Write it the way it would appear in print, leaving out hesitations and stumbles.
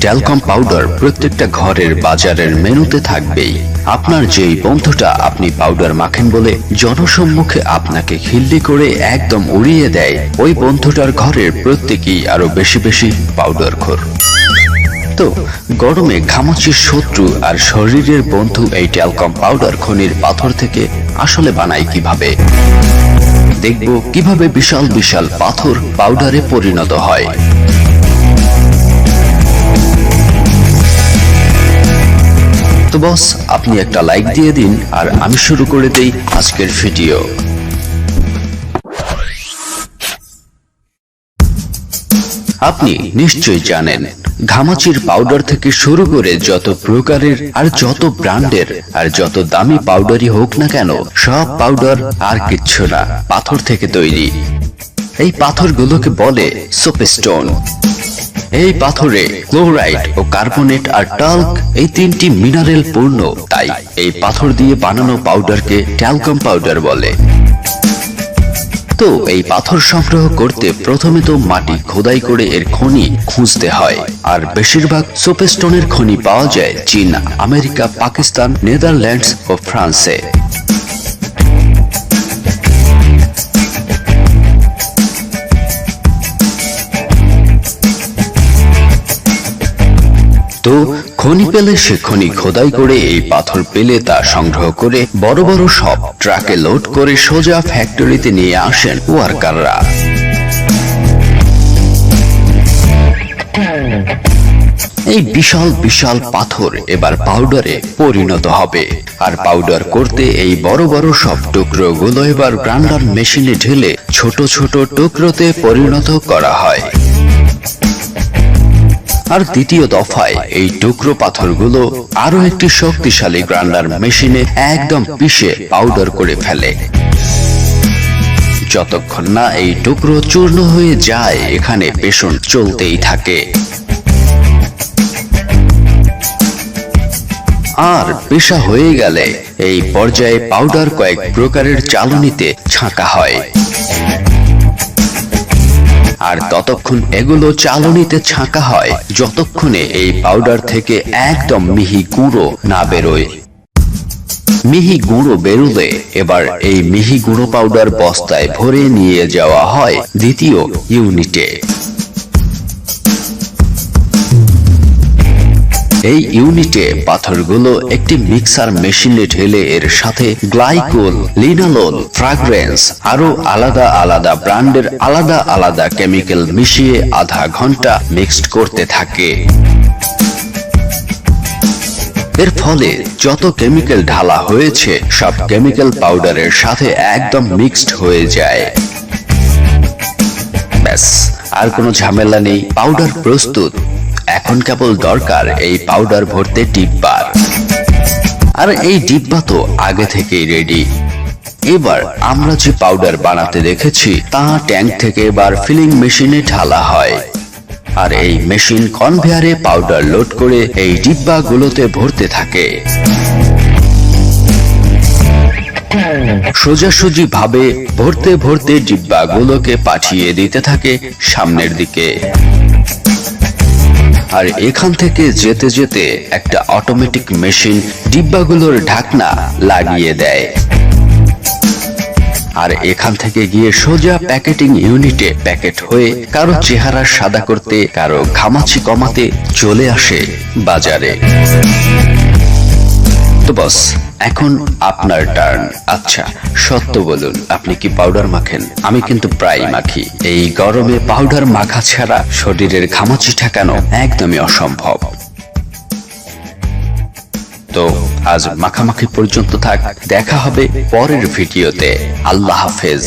Talcum powder প্রত্যেকটা ঘরের বাজারের মেনুতে থাকবেই। আপনার যেই বন্ধুটা আপনি পাউডার মাখেন বলে জনসম্মুখে আপনাকে খিল্লি করে একদম উড়িয়ে দেয়, ওই বন্ধুটার ঘরের প্রত্যেকেই আরো বেশি বেশি পাউডারখোর। তো গরমে ঘামাচির শত্রু আর শরীরের বন্ধু এই ট্যালকম পাউডার খনির পাথর থেকে আসলে বানায় কিভাবে। দেখব কিভাবে বিশাল বিশাল পাথর পাউডারে পরিণত হয়। তো বস, আপনি একটা লাইক দিয়ে দিন আর আমি শুরু করে দেই আজকের ভিডিও। আপনি নিশ্চয়ই জানেন, ঘামাচির পাউডার থেকে শুরু করে যত প্রকারের আর যত ব্র্যান্ডের আর যত দামি পাউডারই হোক না কেন, সব পাউডার আর কিচ্ছু না, পাথর থেকে তৈরি। এই পাথরগুলোকে বলে সোপস্টোন। এই পাথরে ক্লোরাইড ও কার্বনেট আর টাল্ক এই তিনটি মিনারেল পূর্ণ, তাই এই পাথর দিয়ে বানানো পাউডারকে ট্যালকম পাউডার বলে। তো এই পাথর সংগ্রহ করতে প্রথমে তো মাটি খোদাই করে এর খনি খুঁজতে হয়, আর বেশিরভাগ সোপস্টোনের খনি পাওয়া যায় চীন, আমেরিকা, পাকিস্তান, নেদারল্যান্ডস ও ফ্রান্সে। তো খনি পেলে সে খনি খোদাই করে এই পাথর পেলে তা সংগ্রহ করে বড় বড় সব ট্রাকে লোড করে সোজা ফ্যাক্টরিতে নিয়ে আসেন ওয়ার্কাররা। এই বিশাল বিশাল পাথর এবার পাউডারে পরিণত হবে, আর পাউডার করতে এই বড় বড় সব টুকরোগুলো এবার গ্রাইন্ডার মেশিনে ঢেলে ছোট ছোট টুকরোতে পরিণত করা হয়। আর দ্বিতীয় দফায় এই টুকরো পাথরগুলো আরো একটি শক্তিশালী গ্রাইন্ডার মেশিনে একদম পিষে পাউডার করে ফেলে। যতক্ষণ না এই টুকরো চূর্ণ হয়ে যায়, এখানে পেষণ চলতেই থাকে। আর পেশা হয়ে গেলে এই পর্যায়ে পাউডার কয়েক প্রকারের চালনিতে ছাঁকা হয়, আর ততক্ষণ এগুলো চালনিতে ছাঁকা হয় যতক্ষণে এই পাউডার থেকে একদম মিহি গুঁড়ো না বেরোয়। মিহি গুঁড়ো বেরোলে এবার এই মিহি গুঁড়ো পাউডার বস্তায় ভরে নিয়ে যাওয়া হয় দ্বিতীয় ইউনিটে। এই ইউনিটে পাথরগুলো একটি মিক্সার মেশিনে ঢেলে এর সাথে গ্লাইকোল, লিনালোল, ফ্রাগ্রেন্স আরো আলাদা আলাদা ব্র্যান্ডের আলাদা আলাদা কেমিক্যাল মিশিয়ে আধা ঘন্টা মিক্সড করতে থাকে। এর ফলে যত কেমিক্যাল ঢালা হয়েছে সব কেমিক্যাল পাউডারের সাথে একদম মিক্সড হয়ে যায়। ব্যাস, আর কোনো ঝামেলা নেই, পাউডার প্রস্তুত। এখন কেবল দরকার এই পাউডার ভরতে ডিব্বার, আর এই ডিব্বা তো আগে থেকেই রেডি। এবার আমরা যে পাউডার বানাতে দেখেছি তা ট্যাঙ্ক থেকে এবার ফিলিং মেশিনে ঢালা হয়, আর এই মেশিন কনভেয়ারে পাউডার লোড করে এই ডিব্বাগুলোতে ভরতে থাকে। সোজাসুজি ভাবে ভরতে ভরতে ডিব্বাগুলোকে পাঠিয়ে দিতে থাকে সামনের দিকে। আর এখান থেকে যেতে যেতে একটা অটোমেটিক মেশিন ডিব্বাগুলোর ঢাকনা লাগিয়ে দেয়, আর এখান থেকে গিয়ে সোজা প্যাকেটিং ইউনিটে প্যাকেট হয়ে কারো চেহারা সাদা করতে, কারো ঘামাচি কমাতে চলে আসে বাজারে। তো বস, এখন আপনার টার্ন। আচ্ছা সত্য বলুন, আপনি কি পাউডার মাখেন? আমি কিন্তু প্রায় মাখি। এই গরমে পাউডার মাখা ছাড়া শরীরের ঘামাচি ঠেকানো একদমই অসম্ভব। তো আজ মাখামাখি পর্যন্ত থাক, দেখা হবে পরের ভিডিওতে। আল্লাহ হাফেজ।